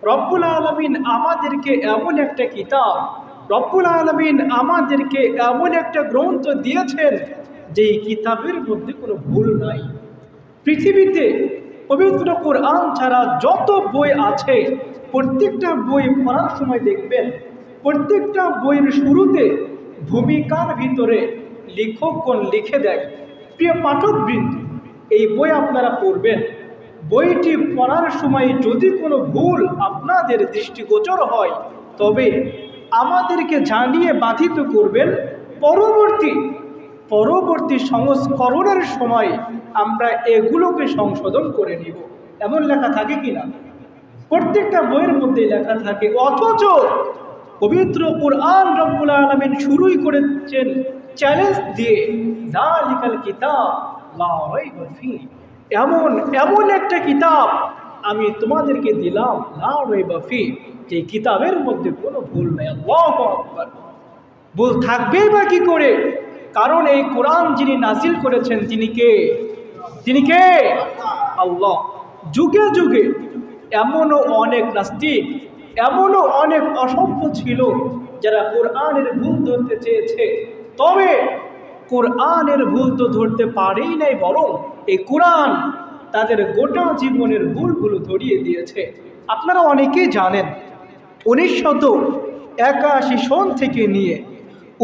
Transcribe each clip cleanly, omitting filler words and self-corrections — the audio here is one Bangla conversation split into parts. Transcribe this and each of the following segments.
রব্বুল আলামিন আমাদেরকে এমন একটা কিতাব, রব্বুল আলামিন আমাদেরকে এমন একটা গ্রন্থ দিয়েছেন যেই কিতাবের মধ্যে কোনো ভুল নাই। পৃথিবীতে পবিত্র কোরআন ছাড়া যত বই আছে, প্রত্যেকটা বই পড়ার সময় দেখবেন প্রত্যেকটা বইয়ের শুরুতে ভূমিকার ভিতরে লেখকগণ লিখে দেয়, প্রিয় পাঠকবৃন্দ, এই বই আপনারা পড়বেন, বইটি পড়ার সময় যদি কোনো ভুল আপনাদের দৃষ্টিগোচর হয় তবে আমাদেরকে জানিয়ে বাধিত করবেন। পরবর্তী সংস্করণের সময় আমরা এগুলোকে সংশোধন করে নিব। এমন লেখা থাকে কিনা? প্রত্যেকটা বইয়ের মধ্যে লেখা থাকে, অথচ পবিত্র কুরআন রব্বুল আলামিন শুরুই করেছেন চ্যালেঞ্জ দিয়ে, যালিকাল কিতাব লা রাইবা ফীহ, এমন একটা কিতাব আমি তোমাদেরকে দিলাম, লা রাইবা ফীহ, যে কিতাবের মধ্যে কোনো ভুল নেই। আল্লাহু আকবার। ভুল থাকবেই বা কি করে? কারণ এই কোরআন যিনি নাজিল করেছেন তিনি কে? আল্লাহ। যুগে যুগে এমনও অনেক নাস্তিক, এমনও অনেক অসভ্য ছিল যারা কোরআনের ভুল ধরতে চেয়েছে, তবে কোরআনের ভুল তো ধরতে পারেই নাই, বরং এই কোরআন তাদের গোটা জীবনের ভুলগুলো ধরিয়ে দিয়েছে। আপনারা অনেকেই জানেন 1981 সন থেকে নিয়ে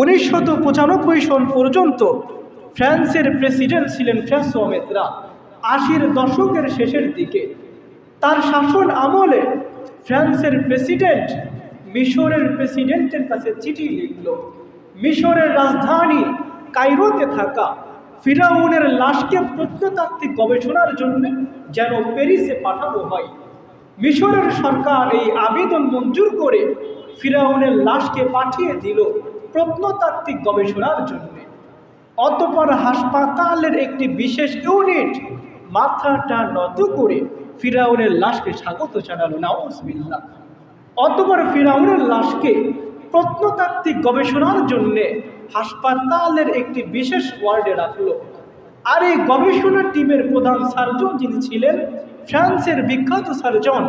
1995 সন পর্যন্ত ফ্রান্সের প্রেসিডেন্ট ছিলেন ফ্রান্সোয়া মিত্রান। 80-এর দশকের শেষের দিকে তার শাসন আমলে ফ্রান্সের প্রেসিডেন্ট মিশরের প্রেসিডেন্টের কাছে চিঠি লিখল, মিশরের রাজধানী কায়রোতে থাকা ফিরাউনের লাশকে প্রত্নতাত্ত্বিক গবেষণার জন্য যেন প্যারিসে পাঠানো হয়। মিশরের সরকার এই আবেদন মঞ্জুর করে ফিরাউনের লাশকে পাঠিয়ে দিল প্রত্নতাত্ত্বিক গবেষণার জন্য। অতঃপর হাসপাতালের একটি বিশেষ ইউনিট মাথাটা নত করে ফিরাউনের লাশকে স্বাগত জানালো, নাউজুবিল্লাহ। অতঃপর ফিরাউনের লাশকে প্রত্নতাত্ত্বিক গবেষণার জন্য হাসপাতালের একটি বিশেষ ওয়ার্ডে রাখলো। আর এই গবেষণা টিমের প্রধান সার্জন যিনি ছিলেন ফ্রান্সের বিখ্যাত surgeon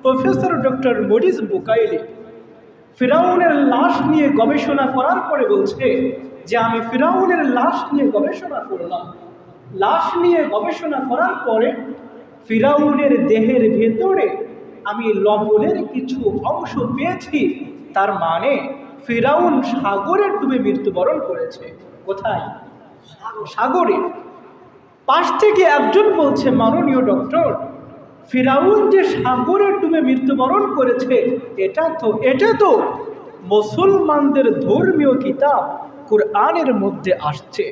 professor doctor Maurice Bucaille, ফিরাউনের লাশ নিয়ে গবেষণা করার পরে বলছে যে আমি ফিরাউনের লাশ নিয়ে গবেষণা করলাম। লাশ নিয়ে গবেষণা করার পরে ফিরাউনের দেহের ভেতরে আমি লবণের কিছু অংশ পেয়েছি, তার মানে ফিরাউন সাগরে ডুবে মৃত্যুবরণ করেছে। কোথায়? সাগরে। পাশ থেকে একজন বলছে, মাননীয় ডক্টর, ফিরাউন যে সাগরে ডুবে মৃত্যুবরণ করেছে এটা তো মুসলমানদের ধর্মীয় কিতাব কোরআনের মধ্যে আসছে।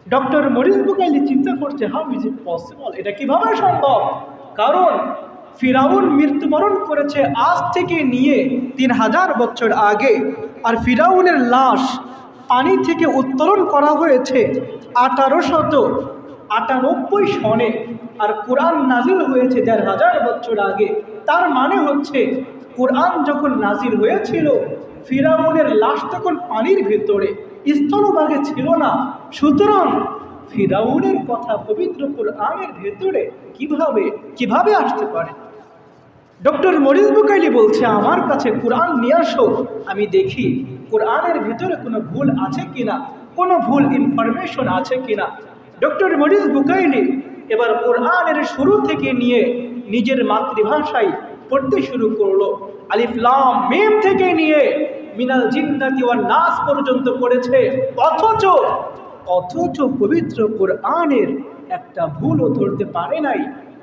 ডক্টর মরিস বুকাইলি চিন্তা করছে, হাউ ইজ ইট পসিবল, এটা কিভাবে সম্ভব? কারণ ফিরাউন মৃত্যুবরণ করেছে আজ থেকে নিয়ে 3000 বছর আগে, আর ফিরাউনের লাশ পানি থেকে উত্তোলন করা হয়েছে 1898 সনে, আর কোরআন নাজিল হয়েছে 1500 বছর আগে। তার মানে হচ্ছে কোরআন যখন নাজিল হয়েছিল ফিরাউনের লাশ তখন পানির ভিতরে, স্থলভাগে ছিল না। সুতরাং ফিরাউনের কথা পবিত্র কোরআনের ভেতরে কিভাবে আসতে পারে? ডক্টর মরিস বুকাইলি বলছে, আমার কাছে কোরআন নিয়ে আসো, আমি দেখি কোরআনের ভিতরে কোনো ভুল আছে কিনা, কোনো ভুল ইনফরমেশন আছে কিনা। ডক্টর মরিস বুকাইলি এবার কোরআনের শুরু থেকে নিয়ে নিজের মাতৃভাষায় পড়তে শুরু করলো। আলিফ লাম মিম থেকে নিয়ে মিনাল জিন্নাতি ওয়ান নাস পর্যন্ত পড়েছে, অথচ পবিত্র কোরআনের একটা ভুলও ধরতে পারে নাই।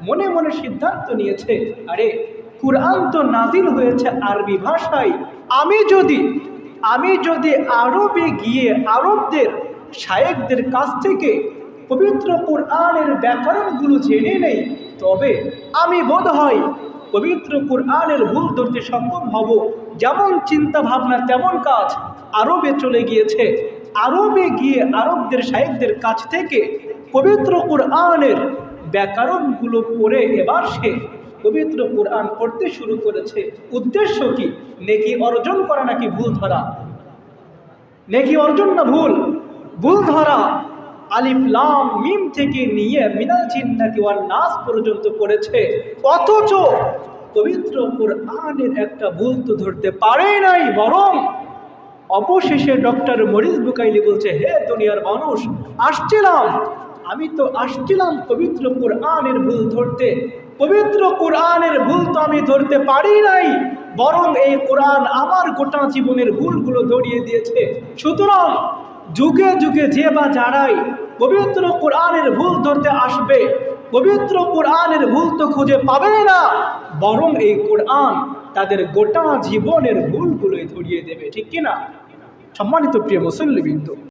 মনে মনে সিদ্ধান্ত নিয়েছে, আরে কোরআন তো নাজিল হয়েছে আরবি ভাষায়, আমি যদি আরবে গিয়ে আরবদের শায়েখদের কাছ থেকে পবিত্র কোরআনের ব্যাকরণগুলো জেনে নেই, তবে আমি বোধহয় পবিত্র কোরআনের ভুল ধরতে সক্ষম হব। যেমন চিন্তা ভাবনা তেমন কাজ, আরবে চলে গিয়েছে। আরবে গিয়ে আরবদের শায়েখদের কাছ থেকে পবিত্র কোরআনের ব্যাকরণগুলো পড়ে এবার সে পবিত্র কোরআন পড়তে শুরু করেছে। উদ্দেশ্য কি? নেকি অর্জন করা নাকি ভুল ধরা? নেকি অর্জন না ভুল ধরা। আলিফ লাম মিম থেকে নিয়ে মিনাল জিন্নাতি ওয়ান নাস পর্যন্ত পড়েছে, অথচ পবিত্র কোরআনের একটা ভুল তো ধরতে পারে নাই, বরং অবশেষে ডক্টর মরিস বুকাইলি বলছে, হে দুনিয়ার মানুষ, আমি তো আসছিলাম পবিত্র কোরআনের ভুল ধরতে। পবিত্র কোরআনের ভুল তো আমি ধরতে পারি নাই, বরং এই কোরআন আমার গোটা জীবনের ভুলগুলো ধরিয়ে দিয়েছে। সুতরাং যুগে যুগে যে বা যারাই পবিত্র কোরআনের ভুল ধরতে আসবে, পবিত্র কোরআনের ভুল তো খুঁজে পাবে না, বরং এই কোরআন তাদের গোটা জীবনের ভুলগুলোই ধরিয়ে দেবে। ঠিক কিনা সম্মানিত প্রিয় মুসল্লিবৃন্দ?